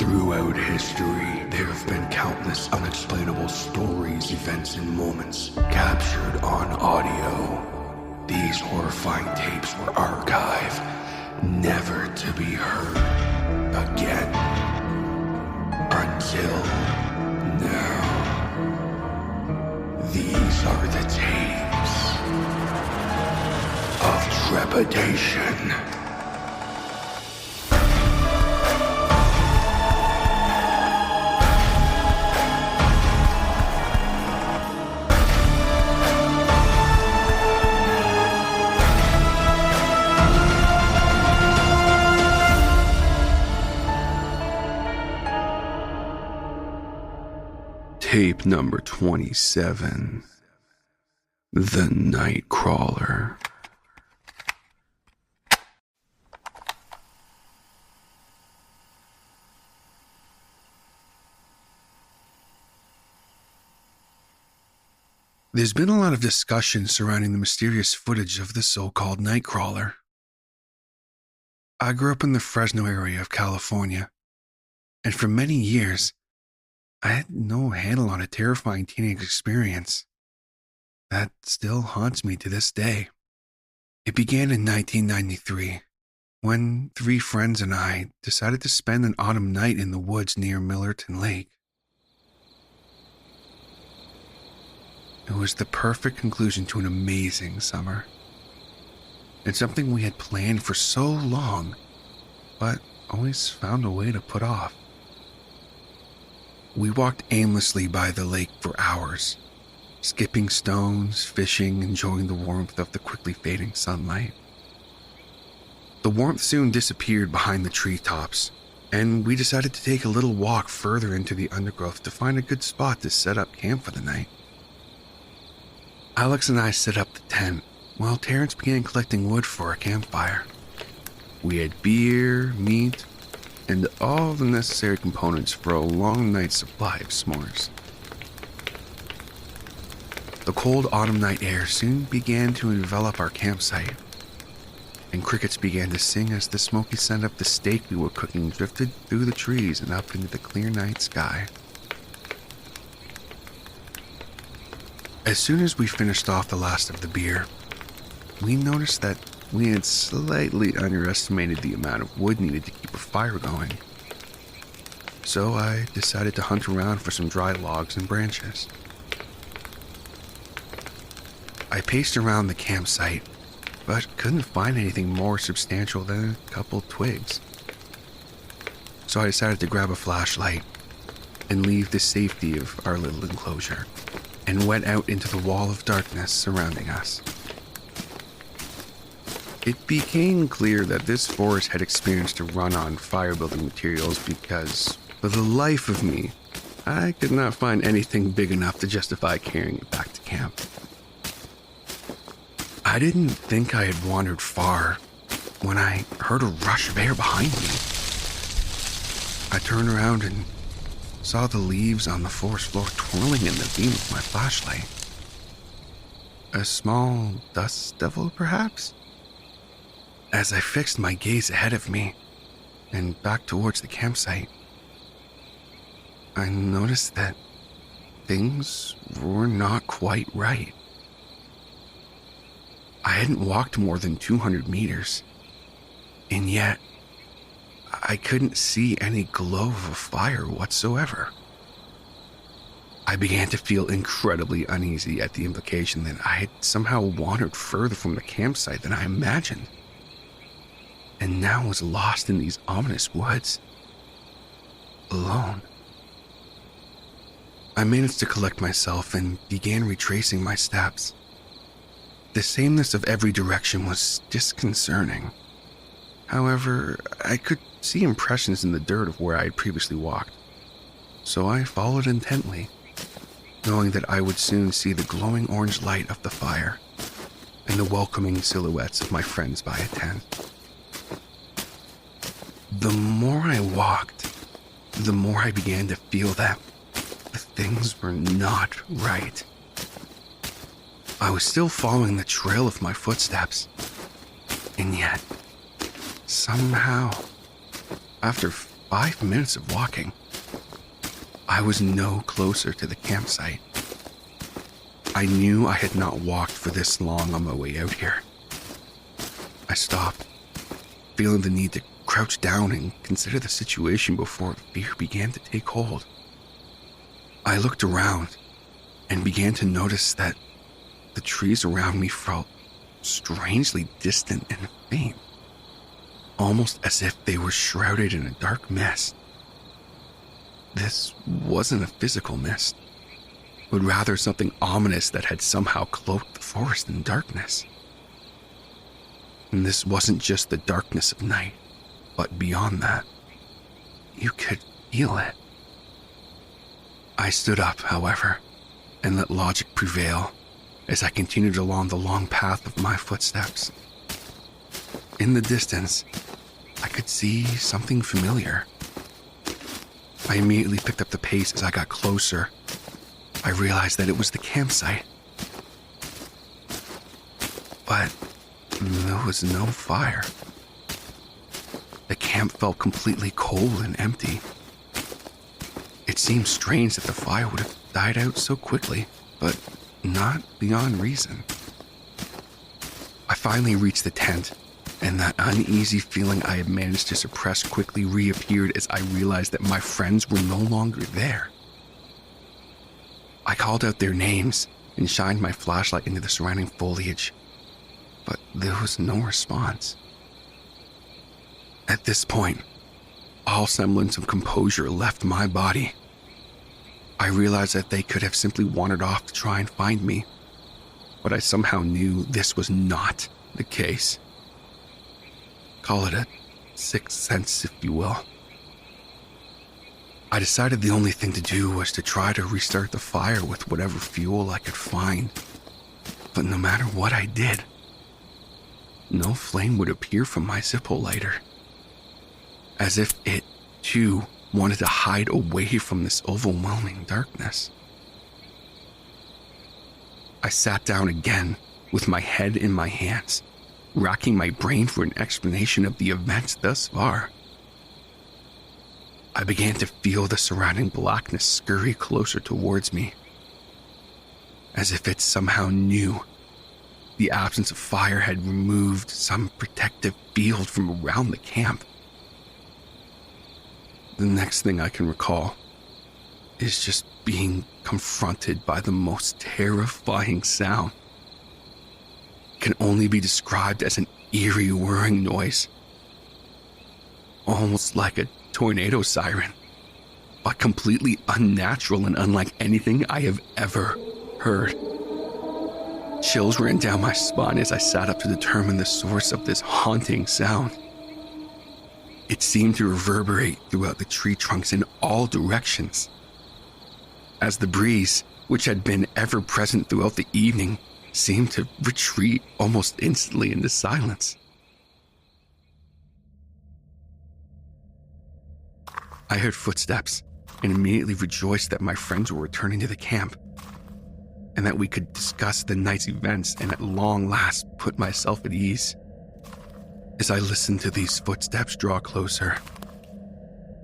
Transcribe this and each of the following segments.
Throughout history, there have been countless unexplainable stories, events, and moments captured on audio. These horrifying tapes were archived, never to be heard again. Until now. These are the tapes of trepidation. Tape number 27, The Nightcrawler. There's been a lot of discussion surrounding the mysterious footage of the so-called Nightcrawler. I grew up in the Fresno area of California, and for many years, I had no handle on a terrifying teenage experience that still haunts me to this day. It began in 1993, when 3 friends and I decided to spend an autumn night in the woods near Millerton Lake. It was the perfect conclusion to an amazing summer, and something we had planned for so long, but always found a way to put off. We walked aimlessly by the lake for hours, skipping stones, fishing, enjoying the warmth of the quickly fading sunlight. The warmth soon disappeared behind the treetops, and we decided to take a little walk further into the undergrowth to find a good spot to set up camp for the night. Alex and I set up the tent, while Terrence began collecting wood for a campfire. We had beer, meat, and all the necessary components for a long night's supply of s'mores. The cold autumn night air soon began to envelop our campsite, and crickets began to sing as the smoky scent of the steak we were cooking drifted through the trees and up into the clear night sky. As soon as we finished off the last of the beer, we noticed that we had slightly underestimated the amount of wood needed to keep a fire going. So I decided to hunt around for some dry logs and branches. I paced around the campsite, but couldn't find anything more substantial than a couple twigs. So I decided to grab a flashlight and leave the safety of our little enclosure and went out into the wall of darkness surrounding us. It became clear that this forest had experienced a run on fire-building materials because, for the life of me, I could not find anything big enough to justify carrying it back to camp. I didn't think I had wandered far when I heard a rush of air behind me. I turned around and saw the leaves on the forest floor twirling in the beam of my flashlight. A small dust devil, perhaps? As I fixed my gaze ahead of me and back towards the campsite, I noticed that things were not quite right. I hadn't walked more than 200 meters, and yet I couldn't see any glow of a fire whatsoever. I began to feel incredibly uneasy at the implication that I had somehow wandered further from the campsite than I imagined, and now was lost in these ominous woods, alone. I managed to collect myself and began retracing my steps. The sameness of every direction was disconcerting. However, I could see impressions in the dirt of where I had previously walked, so I followed intently, knowing that I would soon see the glowing orange light of the fire and the welcoming silhouettes of my friends by a tent. The more I walked, the more I began to feel that things were not right. I was still following the trail of my footsteps, and yet, somehow, after 5 minutes of walking, I was no closer to the campsite. I knew I had not walked for this long on my way out here. I stopped, feeling the need to crouch down and consider the situation before fear began to take hold. I looked around and began to notice that the trees around me felt strangely distant and faint, almost as if they were shrouded in a dark mist. This wasn't a physical mist, but rather something ominous that had somehow cloaked the forest in darkness. And this wasn't just the darkness of night, but beyond that, you could feel it. I stood up, however, and let logic prevail as I continued along the long path of my footsteps. In the distance, I could see something familiar. I immediately picked up the pace as I got closer. I realized that it was the campsite. But there was no fire. The camp felt completely cold and empty. It seemed strange that the fire would have died out so quickly, but not beyond reason. I finally reached the tent, and that uneasy feeling I had managed to suppress quickly reappeared as I realized that my friends were no longer there. I called out their names and shined my flashlight into the surrounding foliage, but there was no response. At this point, all semblance of composure left my body. I realized that they could have simply wandered off to try and find me, but I somehow knew this was not the case. Call it a sixth sense, if you will. I decided the only thing to do was to try to restart the fire with whatever fuel I could find. But no matter what I did, no flame would appear from my Zippo lighter. As if it, too, wanted to hide away from this overwhelming darkness. I sat down again with my head in my hands, racking my brain for an explanation of the events thus far. I began to feel the surrounding blackness scurry closer towards me, as if it somehow knew the absence of fire had removed some protective field from around the camp. The next thing I can recall is just being confronted by the most terrifying sound. It can only be described as an eerie whirring noise, almost like a tornado siren, but completely unnatural and unlike anything I have ever heard. Chills ran down my spine as I sat up to determine the source of this haunting sound. It seemed to reverberate throughout the tree trunks in all directions, as the breeze, which had been ever present throughout the evening, seemed to retreat almost instantly into silence. I heard footsteps and immediately rejoiced that my friends were returning to the camp and that we could discuss the night's events and at long last put myself at ease. As I listened to these footsteps draw closer,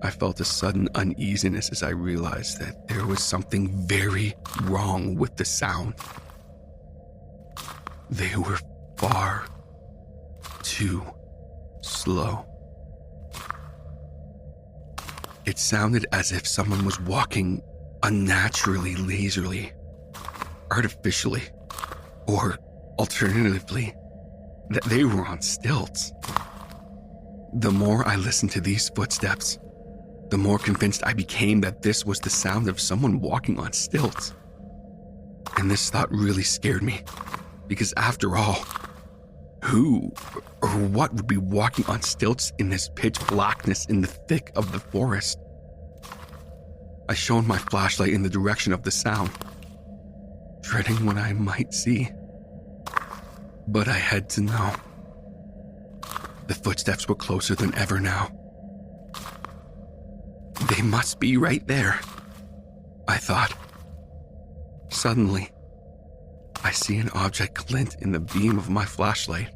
I felt a sudden uneasiness as I realized that there was something very wrong with the sound. They were far too slow. It sounded as if someone was walking unnaturally lazily, artificially, or alternatively, that they were on stilts. The more I listened to these footsteps, the more convinced I became that this was the sound of someone walking on stilts. And this thought really scared me, because after all, who or what would be walking on stilts in this pitch blackness in the thick of the forest? I shone my flashlight in the direction of the sound, dreading what I might see. But I had to know. The footsteps were closer than ever now. They must be right there, I thought. Suddenly, I see an object glint in the beam of my flashlight.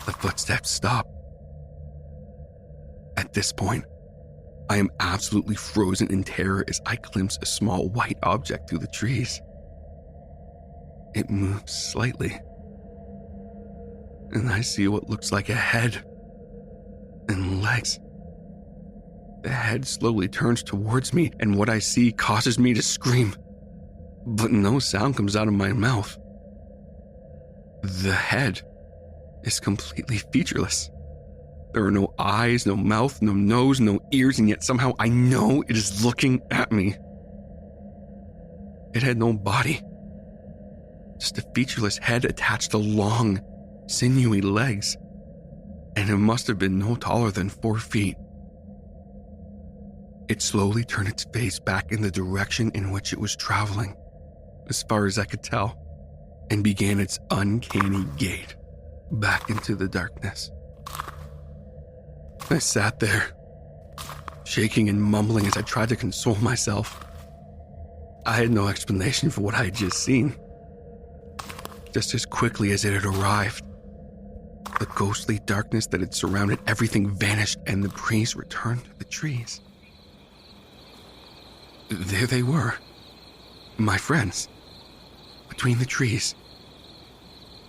The footsteps stop. At this point, I am absolutely frozen in terror as I glimpse a small white object through the trees. It moves slightly, and I see what looks like a head and legs. The head slowly turns towards me, and what I see causes me to scream, but no sound comes out of my mouth. The head is completely featureless. There are no eyes, no mouth, no nose, no ears, and yet somehow I know it is looking at me. It had no body, just a featureless head attached to long, sinewy legs, and it must have been no taller than 4 feet. It slowly turned its face back in the direction in which it was traveling, as far as I could tell, and began its uncanny gait back into the darkness. I sat there, shaking and mumbling as I tried to console myself. I had no explanation for what I had just seen. Just as quickly as it had arrived, the ghostly darkness that had surrounded everything vanished and the breeze returned to the trees. There they were, my friends, between the trees.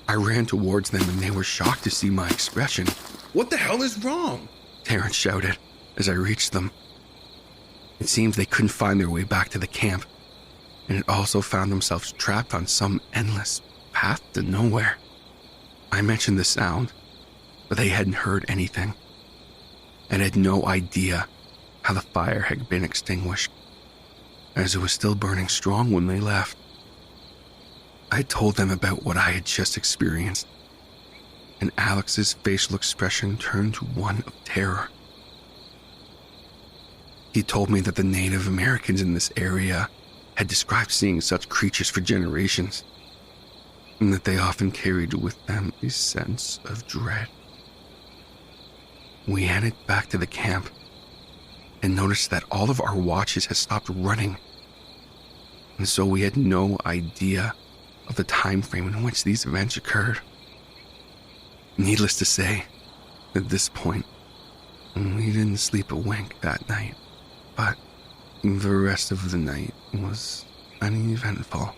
I ran towards them and they were shocked to see my expression. "What the hell is wrong?" Terrence shouted as I reached them. It seems they couldn't find their way back to the camp, and had also found themselves trapped on some endless path to nowhere. I mentioned the sound, but they hadn't heard anything, and had no idea how the fire had been extinguished, as it was still burning strong when they left. I told them about what I had just experienced, and Alex's facial expression turned to one of terror. He told me that the Native Americans in this area had described seeing such creatures for generations, and that they often carried with them a sense of dread. We headed back to the camp and noticed that all of our watches had stopped running, and so we had no idea of the time frame in which these events occurred. Needless to say, at this point, we didn't sleep a wink that night, but the rest of the night was uneventful.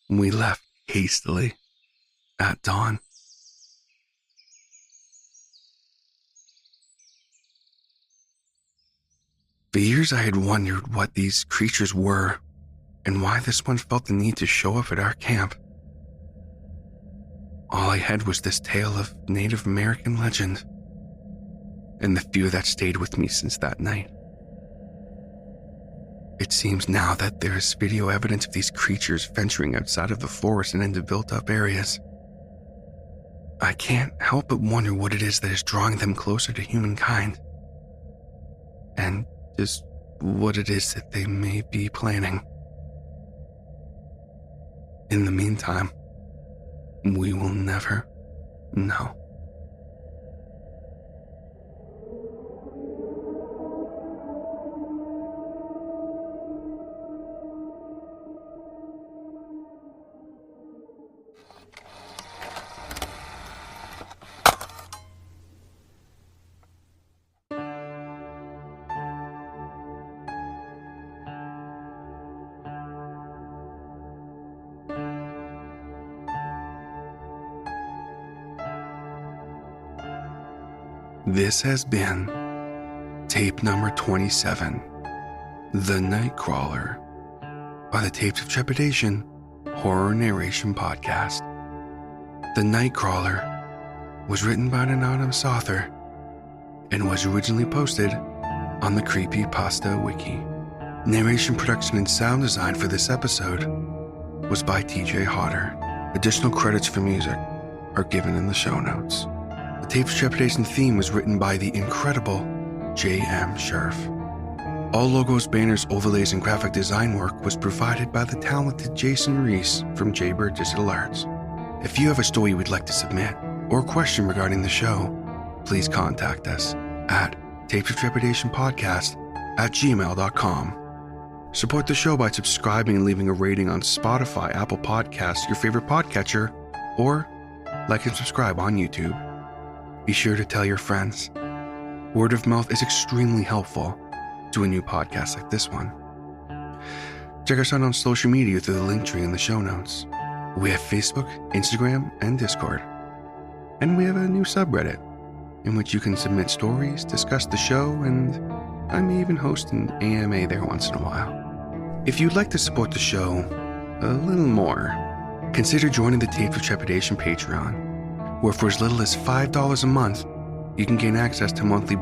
We left hastily at dawn. For years I had wondered what these creatures were and why this one felt the need to show up at our camp. All I had was this tale of Native American legend, and the fear that stayed with me since that night. It seems now that there is video evidence of these creatures venturing outside of the forest and into built-up areas. I can't help but wonder what it is that is drawing them closer to humankind, and just what it is that they may be planning. In the meantime, we will never know. This has been tape number 27, The Nightcrawler, by the Tapes of Trepidation Horror Narration Podcast. The Nightcrawler was written by an anonymous author and was originally posted on the Creepypasta Wiki. Narration, production, and sound design for this episode was by TJ Hodder. Additional credits for music are given in the show notes. The Tapes of Trepidation theme was written by the incredible J.M. Scherf. All logos, banners, overlays, and graphic design work was provided by the talented Jason Reese from Jaybird Digital Arts. If you have a story you would like to submit or question regarding the show, please contact us at tapesoftrepidation@gmail.com. Support the show by subscribing and leaving a rating on Spotify, Apple Podcasts, your favorite podcatcher, or like and subscribe on YouTube. Be sure to tell your friends. Word of mouth is extremely helpful to a new podcast like this one. Check us out on social media through the link tree in the show notes. We have Facebook, Instagram, and Discord. And we have a new subreddit in which you can submit stories, discuss the show, and I may even host an AMA there once in a while. If you'd like to support the show a little more, consider joining the Tapes of Trepidation Patreon, where for as little as $5 a month, you can gain access to monthly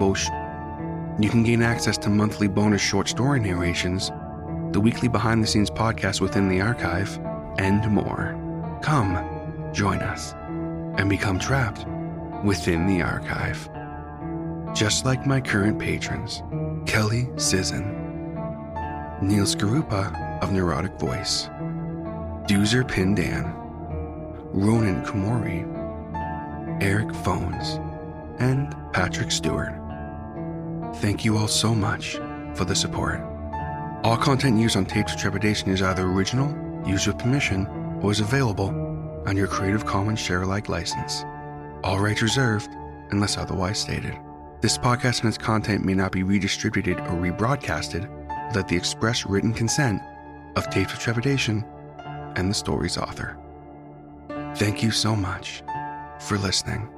bonus short story narrations, the weekly behind-the-scenes podcast within the archive, and more. Come, join us, and become trapped within the archive. Just like my current patrons, Kelly Sisson, Neil Skarupa of Neurotic Voice, Doozer Pindan, Ronan Kumori, Eric Phones, and Patrick Stewart. Thank you all so much for the support. All content used on Tapes of Trepidation is either original, used with permission, or is available on your Creative Commons share-alike license. All rights reserved unless otherwise stated. This podcast and its content may not be redistributed or rebroadcasted without the express written consent of Tapes of Trepidation and the story's author. Thank you so much for listening.